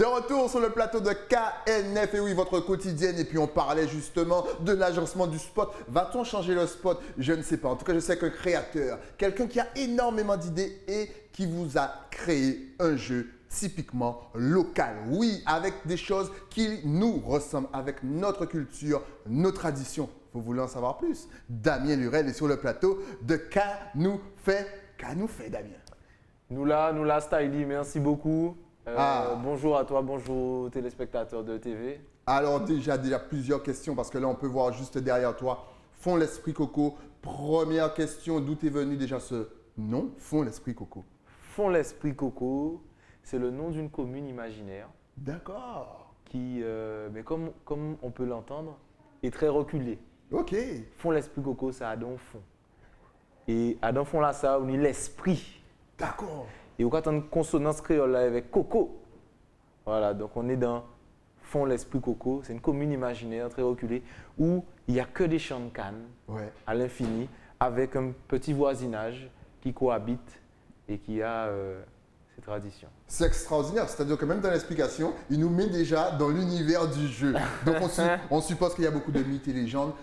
De retour sur le plateau de KNF, et oui, votre quotidienne. Et puis on parlait justement de l'agencement du spot. Va-t-on changer le spot? Je ne sais pas. En tout cas, je sais qu'un créateur, quelqu'un qui a énormément d'idées et qui vous a créé un jeu typiquement local. Oui, avec des choses qui nous ressemblent, avec notre culture, nos traditions. Vous voulez en savoir plus? Damien Lurel est sur le plateau de Qu'a-nous fait Damien? Nous là, Styly, merci beaucoup. Bonjour à toi, bonjour aux téléspectateurs de TV. Alors déjà plusieurs questions parce que là on peut voir juste derrière toi Fond l'Esprit Coco. Première question, d'où est venu déjà ce nom, Fond l'Esprit Coco? Fond l'Esprit Coco, c'est le nom d'une commune imaginaire. D'accord. Qui, mais comme on peut l'entendre, est très reculée. Ok. Fond l'Esprit Coco, ça a donc fond. Et à dans fond là, ça on est l'esprit. D'accord. Et on a une consonance créole là avec Coco. Voilà, donc on est dans Fond l'Esprit Coco. C'est une commune imaginaire très reculée où il n'y a que des champs de canne à l'infini avec un petit voisinage qui cohabite et qui a ses traditions. C'est extraordinaire, c'est-à-dire que même dans l'explication, il nous met déjà dans l'univers du jeu. Donc on suppose qu'il y a beaucoup de mythes et légendes.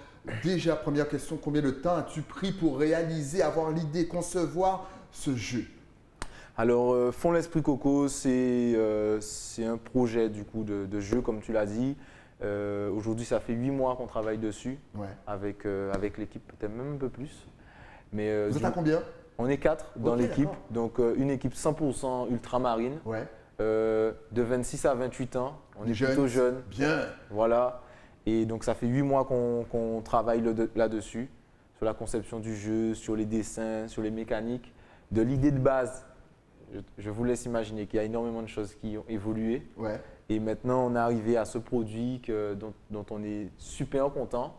Déjà, première question, combien de temps as-tu pris pour réaliser, avoir l'idée, concevoir ce jeu? Alors, Fond l'Esprit Coco, c'est un projet du coup de jeu, comme tu l'as dit. Aujourd'hui, ça fait 8 mois qu'on travaille dessus avec l'équipe, peut-être même un peu plus. Mais, vous êtes à combien? On est 4 dans l'équipe, donc une équipe 100% ultramarine, de 26 à 28 ans. On est plutôt jeunes. Bien. Voilà. Et donc, ça fait 8 mois qu'on travaille là-dessus, sur la conception du jeu, sur les dessins, sur les mécaniques, de l'idée de base. Je vous laisse imaginer qu'il y a énormément de choses qui ont évolué. Et maintenant, on est arrivé à ce produit dont on est super content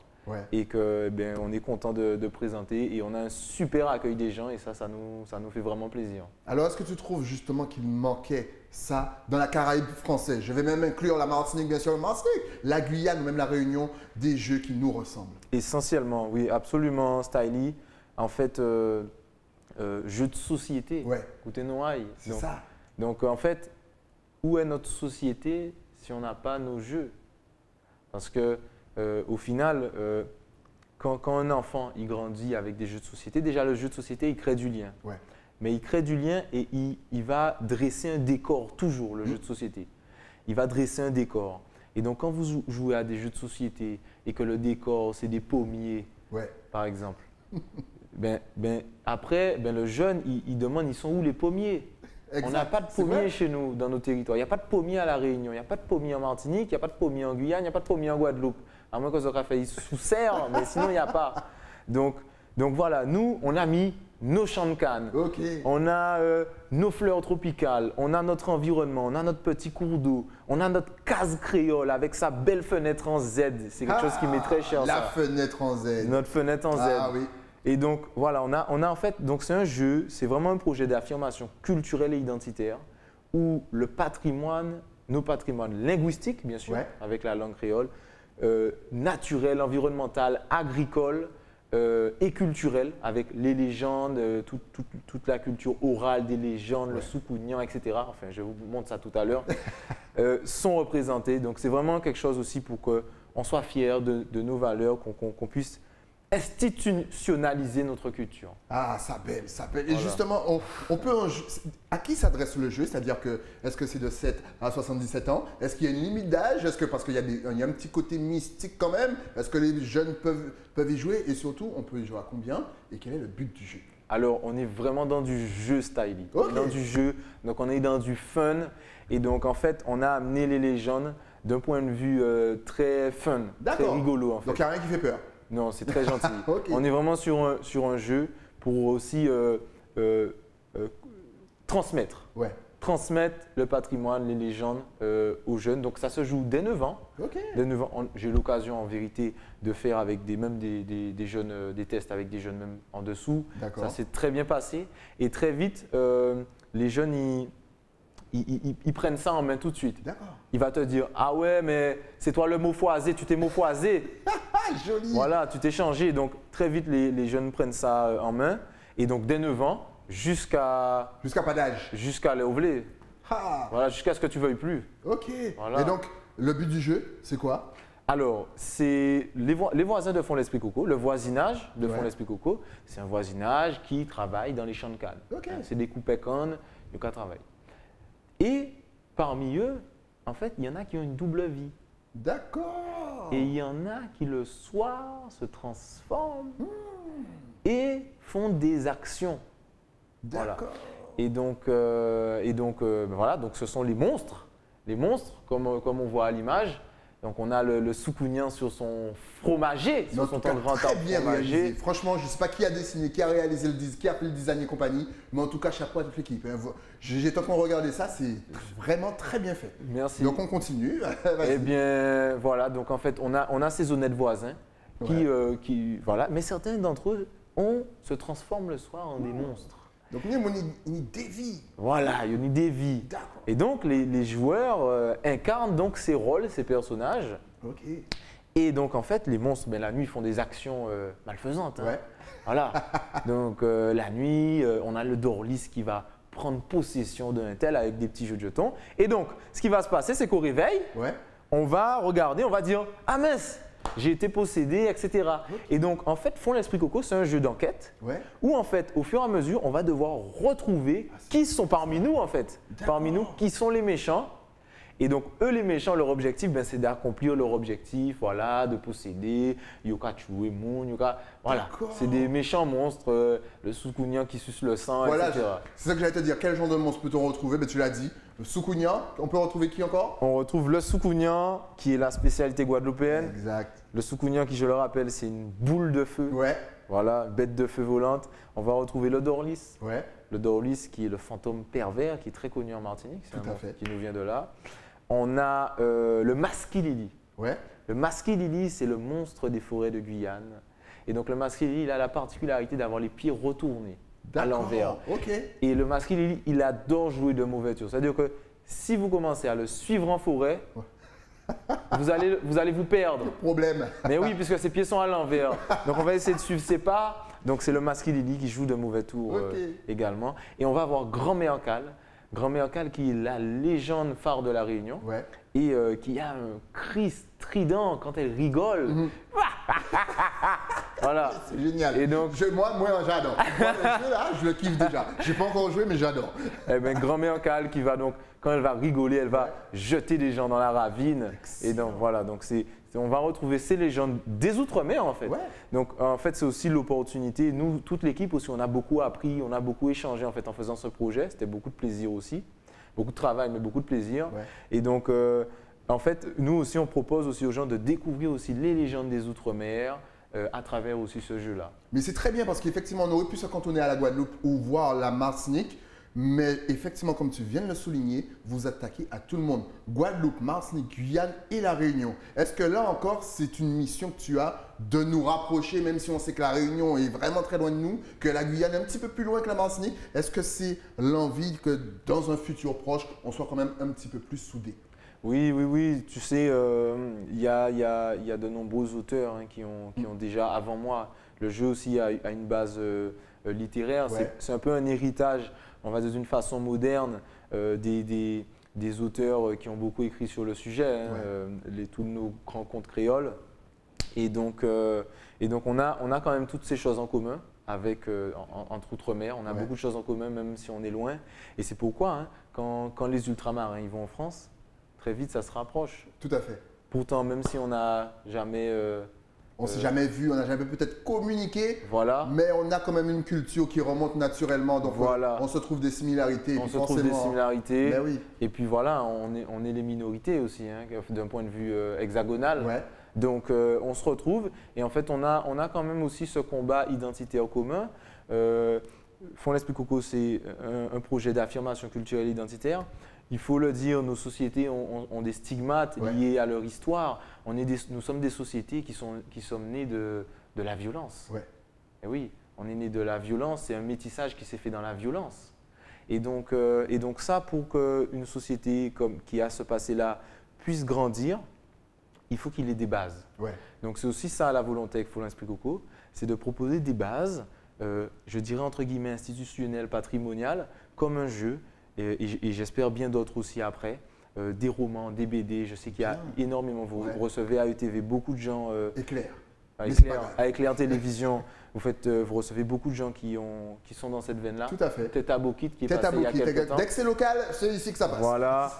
et qu'on est content de présenter. Et on a un super accueil des gens et ça nous fait vraiment plaisir. Alors, est-ce que tu trouves justement qu'il manquait ça dans la Caraïbe française? Je vais même inclure la Martinique, bien sûr, la Guyane ou même la Réunion, des jeux qui nous ressemblent. Essentiellement, oui, absolument, Styly. En fait, jeu de société, écoutez Noailles. C'est ça. Donc en fait, où est notre société si on n'a pas nos jeux? Parce que au final, quand un enfant il grandit avec des jeux de société, déjà le jeu de société il crée du lien. Mais il crée du lien et il va dresser un décor toujours, le jeu de société. Il va dresser un décor. Et donc quand vous jouez à des jeux de société et que le décor c'est des pommiers, par exemple. Après, le jeune, il demande, ils sont où les pommiers? On n'a pas de pommiers chez nous, dans nos territoires. Il n'y a pas de pommiers à La Réunion, il n'y a pas de pommiers en Martinique, il n'y a pas de pommiers en Guyane, il n'y a pas de pommiers en Guadeloupe. À moins qu'on aura fait sous serre, mais sinon, il n'y a pas. Donc voilà, nous, on a mis nos champs de canne. On a nos fleurs tropicales, on a notre environnement, on a notre petit cours d'eau, on a notre case créole avec sa belle fenêtre en Z. C'est quelque chose qui m'est très cher. La fenêtre en Z. Notre fenêtre en Z. Ah oui. Et donc voilà, on a en fait, donc c'est un jeu, c'est vraiment un projet d'affirmation culturelle et identitaire où le patrimoine, nos patrimoines linguistiques bien sûr, avec la langue créole, naturel, environnemental, agricole et culturel avec les légendes, toute la culture orale des légendes, le soukounian, etc. Enfin, je vous montre ça tout à l'heure, sont représentés. Donc c'est vraiment quelque chose aussi pour qu'on soit fiers de nos valeurs, qu'on puisse institutionnaliser notre culture. Ah, ça belle, ça belle. Et justement, on peut à qui s'adresse le jeu? C'est-à-dire que, est-ce que c'est de 7 à 77 ans? Est-ce qu'il y a une limite d'âge? Est-ce que, parce qu'il y a un petit côté mystique quand même, est-ce que les jeunes peuvent y jouer? Et surtout, on peut y jouer à combien? Et quel est le but du jeu? Alors, on est vraiment dans du jeu Styly. Dans du jeu, donc on est dans du fun. Et donc, en fait, on a amené les légendes d'un point de vue très fun, très rigolo en fait. Donc, il n'y a rien qui fait peur? Non, c'est très gentil. On est vraiment sur un jeu pour aussi transmettre le patrimoine, les légendes aux jeunes. Donc ça se joue dès 9 ans. Dès 9 ans, j'ai eu l'occasion en vérité de faire avec des jeunes, des tests avec des jeunes même en dessous. Ça s'est très bien passé. Et très vite, les jeunes, ils prennent ça en main tout de suite. Il va te dire, ah ouais, mais c'est toi le mot foisé, tu t'es mot foisé. Joli. Voilà, tu t'es changé. Donc très vite, les jeunes prennent ça en main. Et donc dès 9 ans, jusqu'à pas d'âge. Jusqu'à l'OVLE. Voilà, jusqu'à ce que tu veuilles plus. Ok. Voilà. Et donc, le but du jeu, c'est quoi? Alors, c'est les voisins de Font l'Esprit Coco, le voisinage de Font Ouais. l'Esprit Coco, c'est un voisinage qui travaille dans les champs de canne. Ok. C'est des coupes cannes, ils travaillent. Et parmi eux, en fait, il y en a qui ont une double vie. D'accord. Et il y en a qui le soir se transforment et font des actions. Voilà. D'accord. Et donc, voilà, donc ce sont les monstres comme on voit à l'image. Donc on a le soukounian sur son fromager, Mais en sur son tout cas, grand très arbre bien fromager. réalisé. Franchement, je ne sais pas qui a dessiné, qui a réalisé qui a fait le design et compagnie, mais en tout cas, chapeau à toute l'équipe. J'étais en train de regarder ça, c'est vraiment très bien fait. Merci. Donc on continue. Eh Vas-y. bien, voilà, donc en fait, on a ces honnêtes voisins voilà, mais certains d'entre eux se transforment le soir en des monstres. Donc on est une dévie. Voilà, il y a une dévie. D'accord. Et donc les joueurs incarnent donc ces rôles, ces personnages. Ok. Et donc en fait, les monstres, ben, la nuit, ils font des actions malfaisantes. Hein. Ouais. Voilà. Donc la nuit, on a le Dorlis qui va prendre possession d'un tel avec des petits jeux de jetons. Et donc, ce qui va se passer, c'est qu'au réveil, Ouais. on va regarder, on va dire « Ah mince, j'ai été possédé, etc. Et donc, en fait, Font l'Esprit Coco, c'est un jeu d'enquête Ouais. où, en fait, au fur et à mesure, on va devoir retrouver qui sont parmi nous, en fait. D'accord. Parmi nous, qui sont les méchants. Et donc, eux, les méchants, leur objectif, ben, c'est d'accomplir leur objectif, voilà, de posséder, yoka tuer moun, yoka… Voilà, D'accord. c'est des méchants monstres, le soukounian qui suce le sang, Voilà, etc. c'est ça que j'allais te dire. Quel genre de monstre peut-on retrouver? Ben, tu l'as dit. Le soukounian. On peut retrouver qui encore? On retrouve le soukounian, qui est la spécialité guadeloupéenne. Exact. Le soukounian, qui, je le rappelle, c'est une boule de feu. Ouais. Voilà, bête de feu volante. On va retrouver le Dorlis. Ouais. Le Dorlis, qui est le fantôme pervers, qui est très connu en Martinique. C'est Tout un à monstre fait. qui nous vient de là. On a le Maskilili. Ouais. Le Maskilili, c'est le monstre des forêts de Guyane. Et donc, le Maskilili, il a la particularité d'avoir les pieds retournés à D'accord. l'envers. Ok. Et le Maskilili, il adore jouer de mauvais tours. C'est-à-dire que si vous commencez à le suivre en forêt, vous allez vous perdre. Problème. Mais oui, puisque ses pieds sont à l'envers. Donc on va essayer de suivre ses pas. Donc c'est le Maskilili qui joue de mauvais tours Ok. également. Et on va avoir Grand Méancal. Grand Méancal qui est la légende phare de la Réunion Ouais. et qui a un cri strident quand elle rigole. Voilà. C'est génial. Et donc- moi j'adore. Moi, le jeu là, je le kiffe déjà. J'ai pas encore joué, mais j'adore. Eh bien, Grand Méancal qui va donc, quand elle va rigoler, elle va jeter des gens dans la ravine. Et donc voilà, donc on va retrouver ces légendes des Outre-mer en fait. Ouais. Donc en fait, c'est aussi l'opportunité. Nous, toute l'équipe aussi, on a beaucoup appris, on a beaucoup échangé en fait en faisant ce projet. C'était beaucoup de plaisir aussi. Beaucoup de travail, mais beaucoup de plaisir. Ouais. Et donc, en fait, nous aussi, on propose aussi aux gens de découvrir aussi les légendes des Outre-mer à travers aussi ce jeu-là. Mais c'est très bien parce qu'effectivement, on aurait pu se cantonner à la Guadeloupe ou voir la Martinique. Mais effectivement, comme tu viens de le souligner, vous attaquez à tout le monde. Guadeloupe, Martinique, Guyane et la Réunion. Est-ce que là encore, c'est une mission que tu as de nous rapprocher, même si on sait que la Réunion est vraiment très loin de nous, que la Guyane est un petit peu plus loin que la Martinique? Est-ce que c'est l'envie que dans un futur proche, on soit quand même un petit peu plus soudés? Oui. Tu sais, il y a de nombreux auteurs hein, qui ont déjà, avant moi, le jeu aussi a une base littéraire. Ouais. C'est un peu un héritage, on va dire d'une façon moderne, des auteurs qui ont beaucoup écrit sur le sujet, hein, tous nos grands contes créoles. Et donc on a quand même toutes ces choses en commun entre Outre-mer. On a beaucoup de choses en commun, même si on est loin. Et c'est pourquoi, hein, quand les ultramarins ils vont en France, très vite, ça se rapproche. Tout à fait. Pourtant, même si on n'a jamais… On s'est jamais vu, on n'a jamais peut-être communiqué, voilà, mais on a quand même une culture qui remonte naturellement. Donc Voilà. on se trouve des similarités. et on puis se trouve des forcément- similarités. Ben oui. Et puis voilà, on est les minorités aussi, hein, d'un point de vue hexagonal. Ouais. Donc on se retrouve et en fait on a quand même aussi ce combat identitaire commun. Font l'Esprit Coco, c'est un projet d'affirmation culturelle et identitaire. Il faut le dire, nos sociétés ont des stigmates liés à leur histoire. Nous sommes des sociétés qui sommes nées de la violence. Ouais. Et oui, on est né de la violence, c'est un métissage qui s'est fait dans la violence. Et donc ça, pour qu'une société qui a ce passé-là puisse grandir, il faut qu'il ait des bases. Ouais. Donc c'est aussi ça la volonté avec Font l'Esprit Coco, c'est de proposer des bases, je dirais entre guillemets institutionnelles, patrimoniales, comme un jeu et j'espère bien d'autres aussi après. Des romans, des BD, je sais qu'il y a énormément, vous recevez à ETV beaucoup de gens. Éclair. À Éclair Télévision, vous recevez beaucoup de gens qui sont dans cette veine-là. Tout à fait. Tête à Bokit qui est passé il y a quelques temps. Dès que c'est local, c'est ici que ça passe. Voilà.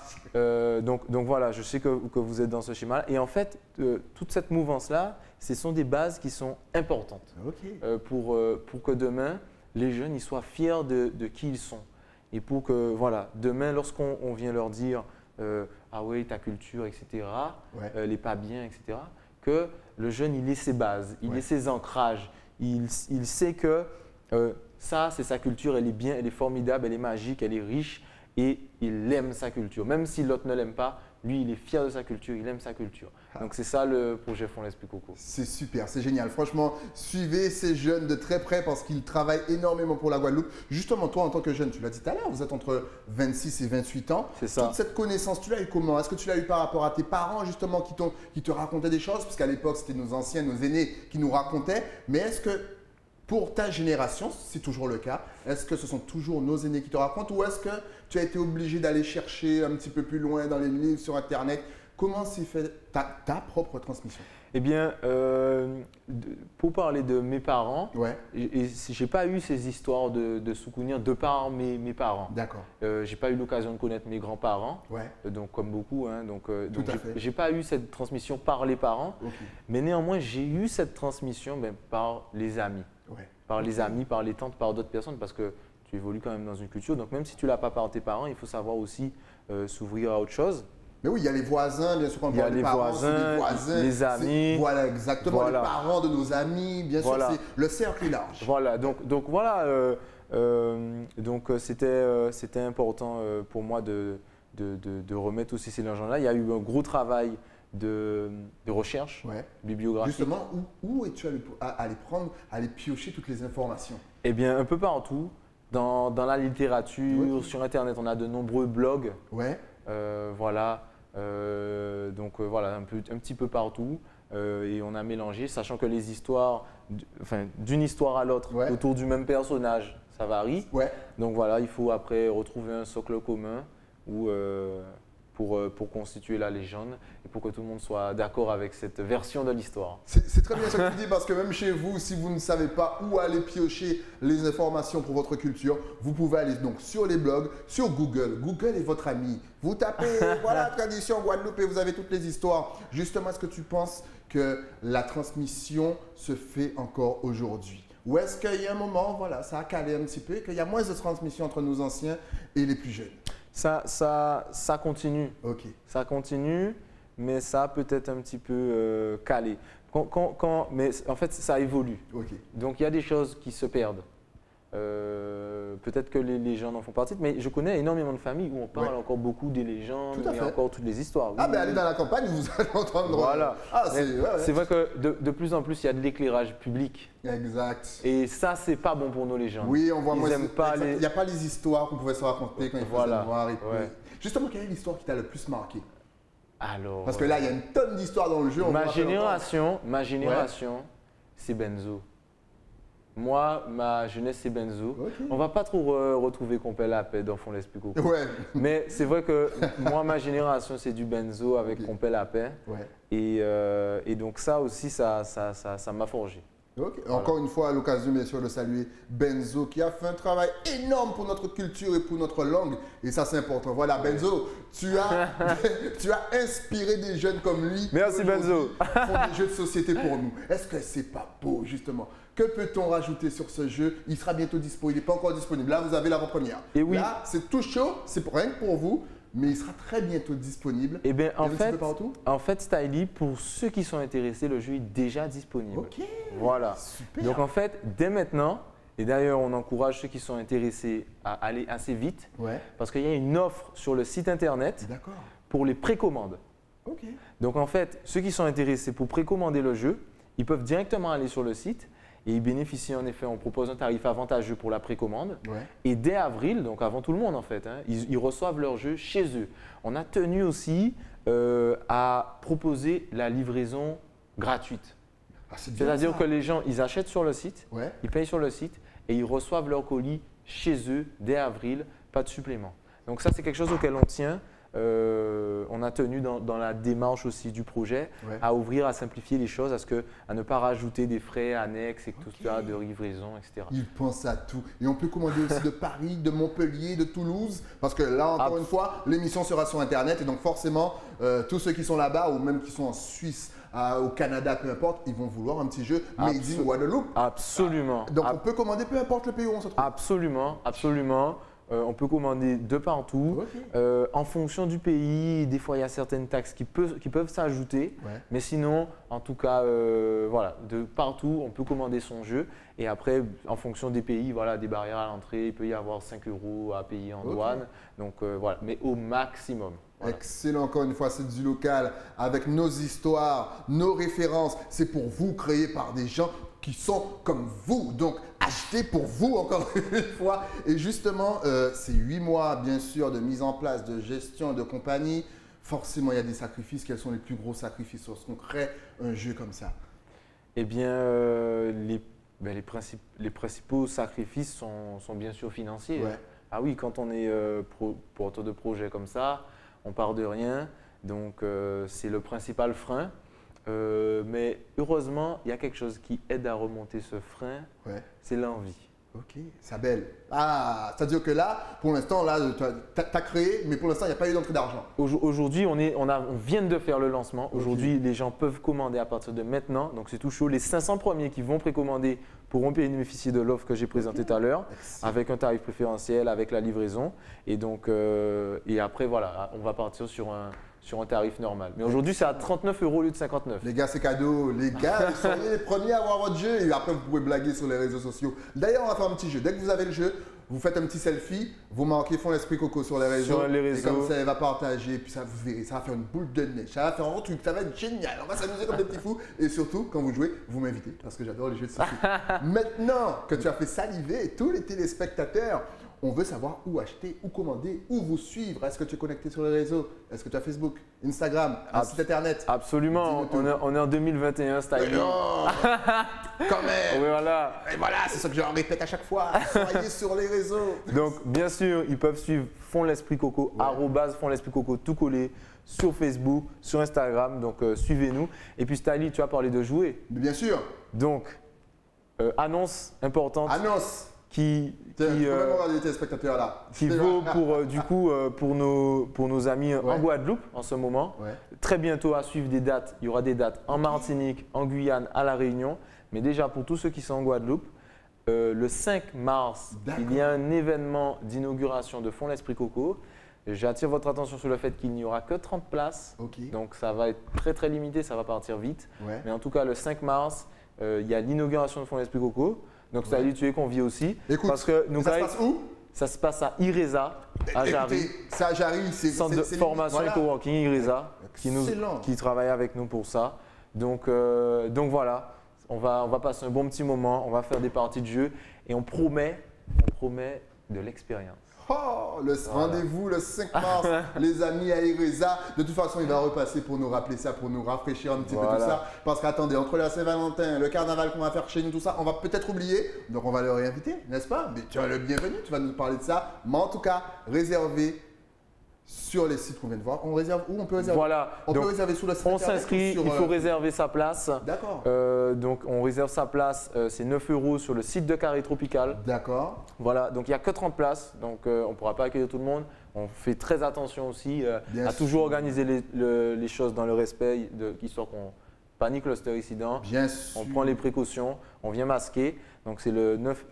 Donc voilà, je sais que vous êtes dans ce schéma. Et en fait, toute cette mouvance-là, ce sont des bases qui sont importantes pour que demain, les jeunes ils soient fiers de qui ils sont. Et pour que, voilà, demain, lorsqu'on vient leur dire ah oui, ta culture, etc., elle n'est pas bien, etc., que le jeune, il ait ses bases, il ait ses ancrages, il sait que ça, c'est sa culture, elle est bien, elle est formidable, elle est magique, elle est riche et il aime sa culture. Même si l'autre ne l'aime pas, lui, il est fier de sa culture, il aime sa culture. Donc, c'est ça le projet Fonds l'Esprit Coco. C'est super, c'est génial. Franchement, suivez ces jeunes de très près parce qu'ils travaillent énormément pour la Guadeloupe. Justement, toi, en tant que jeune, tu l'as dit tout à l'heure, vous êtes entre 26 et 28 ans. C'est ça. Toute cette connaissance, tu l'as eu comment? Est-ce que tu l'as eu par rapport à tes parents, justement, qui te racontaient des choses? Parce qu'à l'époque, c'était nos anciens, nos aînés qui nous racontaient. Mais est-ce que pour ta génération, c'est toujours le cas, est-ce que ce sont toujours nos aînés qui te racontent ou est-ce que tu as été obligé d'aller chercher un petit peu plus loin dans les livres, sur Internet? Comment s'est fait ta propre transmission? Eh bien, pour parler de mes parents, je n'ai pas eu ces histoires de souvenirs de par mes parents. D'accord. Je n'ai pas eu l'occasion de connaître mes grands-parents, donc comme beaucoup. Hein, donc je n'ai pas eu cette transmission par les parents, mais néanmoins, j'ai eu cette transmission par les amis. Par les amis, par les tantes, par d'autres personnes, parce que tu évolues quand même dans une culture. Donc même si tu ne l'as pas par tes parents, il faut savoir aussi s'ouvrir à autre chose. Mais oui, il y a les voisins, bien sûr, quand on parle des parents, c'est les voisins, les amis. Voilà, exactement, voilà. Les parents de nos amis, bien sûr, c'est le cercle est large. Voilà, donc voilà, c'était important pour moi de remettre aussi ces légendes-là. Il y a eu un gros travail de recherche bibliographique. Justement, où es-tu allé prendre, aller piocher toutes les informations? Eh bien, un peu partout. Dans la littérature, sur Internet, on a de nombreux blogs. Voilà. Voilà, un petit peu partout. Et on a mélangé, sachant que les histoires, d'une histoire à l'autre, autour du même personnage, ça varie. Donc voilà, il faut après retrouver un socle commun pour constituer la légende et pour que tout le monde soit d'accord avec cette version de l'histoire. C'est très bien ce que tu dis parce que même chez vous, si vous ne savez pas où aller piocher les informations pour votre culture, vous pouvez aller donc sur les blogs, sur Google. Google est votre ami. Vous tapez voilà tradition Guadeloupe et vous avez toutes les histoires. Justement, est-ce que tu penses que la transmission se fait encore aujourd'hui? Ou est-ce qu'il y a un moment, voilà, ça a calé un petit peu, qu'il y a moins de transmission entre nos anciens et les plus jeunes? Ça continue. Ça continue, mais ça a peut-être un petit peu calé. Mais en fait, ça évolue. Donc, il y a des choses qui se perdent. Peut-être que les gens en font partie, mais je connais énormément de familles où on parle encore beaucoup des légendes, il y a encore toutes les histoires. Allez dans la campagne, vous allez entendre. Voilà. C'est vrai que de plus en plus, il y a de l'éclairage public. Exact. Et ça, c'est pas bon pour nos légendes. Oui, on voit. Il n'y a pas les histoires qu'on pouvait se raconter quand il faisait noir. Justement, quelle est l'histoire qui t'a le plus marqué? Alors, parce que là, il y a une tonne d'histoires dans le jeu. Ma génération, c'est Benzo. Moi, ma jeunesse, c'est Benzo. On ne va pas trop retrouver Compère la paix dans Fonds l'Esprit Coco. Mais c'est vrai que moi, ma génération, c'est du Benzo avec Compère la paix. Et donc ça aussi, ça m'a forgé. Voilà. Encore une fois, à l'occasion, bien sûr, de saluer Benzo qui a fait un travail énorme pour notre culture et pour notre langue. Et ça, c'est important. Voilà, Benzo, tu as inspiré des jeunes comme lui. Merci, Benzo. Font des jeux de société pour nous. Est-ce que c'est pas beau, justement? Que peut-on rajouter sur ce jeu? Il sera bientôt disponible. Il n'est pas encore disponible. Là, vous avez l'avant-première. Et oui. Là, c'est tout chaud. C'est rien que pour vous. Mais il sera très bientôt disponible. Eh bien, en fait, Styly, pour ceux qui sont intéressés, le jeu est déjà disponible. Voilà. Super. Donc, en fait, dès maintenant, et d'ailleurs, on encourage ceux qui sont intéressés à aller assez vite, parce qu'il y a une offre sur le site internet pour les précommandes. Donc, en fait, ceux qui sont intéressés pour précommander le jeu, ils peuvent directement aller sur le site. Et ils bénéficient en effet, on propose un tarif avantageux pour la précommande. Et dès avril, donc avant tout le monde en fait, ils reçoivent leur jeu chez eux. On a tenu aussi à proposer la livraison gratuite. C'est-à-dire que les gens, ils achètent sur le site, ils payent sur le site et ils reçoivent leur colis chez eux dès avril, pas de supplément. Donc ça, c'est quelque chose auquel on tient. On a tenu dans la démarche aussi du projet à ouvrir, à simplifier les choses, à ne pas rajouter des frais annexes et tout ça, de livraison, etc. Ils pensent à tout. Et on peut commander aussi de Paris, de Montpellier, de Toulouse, parce que là, encore une fois, l'émission sera sur Internet et donc forcément, tous ceux qui sont là-bas ou même qui sont en Suisse, au Canada, peu importe, ils vont vouloir un petit jeu Made in Guadeloupe. Absolument. Donc on peut commander peu importe le pays où on se trouve. Absolument, absolument. On peut commander de partout. En fonction du pays, des fois il y a certaines taxes qui peuvent s'ajouter. Mais sinon, en tout cas, voilà, de partout, on peut commander son jeu. Et après, en fonction des pays, voilà, des barrières à l'entrée, il peut y avoir 5 € à payer en douane. Donc voilà, mais au maximum. Voilà. Excellent, encore une fois, c'est du local avec nos histoires, nos références. C'est pour vous, créé par des gens qui sont comme vous. Donc, achetez pour vous, encore une fois. Et justement, ces 8 mois, bien sûr, de mise en place, de gestion, de compagnie, forcément, il y a des sacrifices. Quels sont les plus gros sacrifices lorsqu'on crée un jeu comme ça? Eh bien, les principaux sacrifices sont bien sûr financiers. Ah oui, quand on est porteur de projet comme ça, on part de rien, donc c'est le principal frein. Mais heureusement, il y a quelque chose qui aide à remonter ce frein, c'est l'envie. Ok, Sabel. Ah, c'est-à-dire que là, pour l'instant, tu as créé, mais pour l'instant, il n'y a pas eu d'entrée d'argent. Aujourd'hui, on vient de faire le lancement. Aujourd'hui, les gens peuvent commander à partir de maintenant. Donc, c'est tout chaud. Les 500 premiers qui vont précommander pourront bénéficier de l'offre que j'ai présentée tout à l'heure, avec un tarif préférentiel, avec la livraison. Et donc, et après, voilà, on va partir sur un tarif normal. Mais aujourd'hui, c'est à 39 € au lieu de 59. Les gars, c'est cadeau. Les gars, soyez les premiers à avoir votre jeu et après, vous pouvez blaguer sur les réseaux sociaux. D'ailleurs, on va faire un petit jeu. Dès que vous avez le jeu, vous faites un petit selfie, vous marquez Fond l'Esprit Coco sur les réseaux. Et comme ça, elle va partager. Puis ça, vous verrez, ça va faire une boule de neige. Ça va faire un truc. Ça va être génial. On va s'amuser comme des petits fous. Et surtout, quand vous jouez, vous m'invitez parce que j'adore les jeux de société. Maintenant que tu as fait saliver tous les téléspectateurs, on veut savoir où acheter, où commander, où vous suivre. Est-ce que tu es connecté sur les réseaux? Est-ce que tu as Facebook, Instagram, un site internet? Absolument. On est en 2021, Styling. Non, quand même. Oui, voilà. Et voilà, c'est ça que je répète à chaque fois. Soyez sur les réseaux. Donc, bien sûr, ils peuvent suivre Fond l'Esprit Coco, @Fond l'Esprit Coco, tout collé, sur Facebook, sur Instagram. Donc, suivez-nous. Et puis, Styling, tu as parlé de jouer. Bien sûr. Donc, annonce importante. Annonce. Qui vaut pour nos amis en Guadeloupe en ce moment. Très bientôt à suivre des dates. Il y aura des dates en Martinique, en Guyane, à La Réunion. Mais déjà pour tous ceux qui sont en Guadeloupe, le 5 mars, il y a un événement d'inauguration de Fond l'Esprit Coco. J'attire votre attention sur le fait qu'il n'y aura que 30 places. Donc ça va être très très limité, ça va partir vite. Mais en tout cas, le 5 mars, il y a l'inauguration de Fond l'Esprit Coco. Donc, ça a tu es convié aussi. Écoute, parce que ça se passe où? Ça se passe à IRESA, à Jarry. C'est à Jarry, c'est centre de formation et coworking IRESA, qui travaille avec nous pour ça. Donc voilà, on va passer un bon petit moment, on va faire des parties de jeu et on promet de l'expérience. Oh, rendez-vous le 5 mars, les amis à IRESA. De toute façon, il va repasser pour nous rappeler ça, pour nous rafraîchir un petit peu tout ça. Parce qu'attendez, entre la Saint-Valentin, le carnaval qu'on va faire chez nous, tout ça, on va peut-être oublier. Donc, on va le réinviter, n'est-ce pas? Mais tu es le bienvenu, tu vas nous parler de ça. Mais en tout cas, réservez sur les sites qu'on vient de voir. On réserve où? On peut réserver? Voilà. On peut réserver sous la site. On s'inscrit, il faut réserver sa place. D'accord. Donc on réserve sa place, c'est 9 € sur le site de Carré Tropical. D'accord. Voilà, donc il n'y a que 30 places, donc on ne pourra pas accueillir tout le monde. On fait très attention aussi à toujours organiser les choses dans le respect, histoire qu'on panique le incident. Bien sûr. On prend les précautions, on vient masquer. Donc c'est 9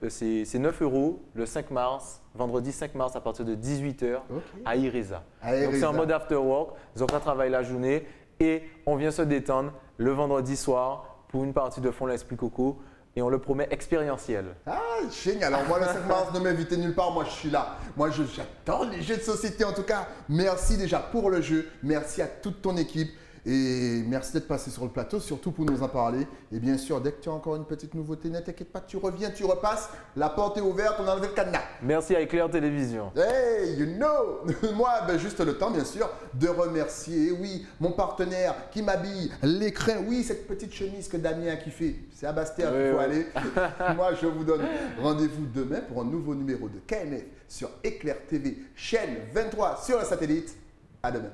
€ le 5 mars, vendredi 5 mars à partir de 18 h à IRESA. Donc c'est en mode after work, Zoka travaille la journée et on vient se détendre le vendredi soir pour une partie de Fond l'Esprit Coco et on le promet expérientiel. Ah, génial. Alors moi le 5 mars, ne m'invitez nulle part, moi je suis là. Moi j'adore les jeux de société en tout cas. Merci déjà pour le jeu, merci à toute ton équipe. Et merci d'être passé sur le plateau, surtout pour nous en parler. Et bien sûr, dès que tu as encore une petite nouveauté, ne t'inquiète pas, tu reviens, tu repasses. La porte est ouverte, on a enlevé le cadenas. Merci à Éclair Télévision. Hey, you know. Moi, juste le temps, bien sûr, de remercier, oui, mon partenaire qui m'habille, l'écrin, oui, cette petite chemise que Damien a kiffé. C'est à Bastia qu'il faut aller. Moi, je vous donne rendez-vous demain pour un nouveau numéro de KNF sur Éclair TV, chaîne 23 sur le satellite. À demain.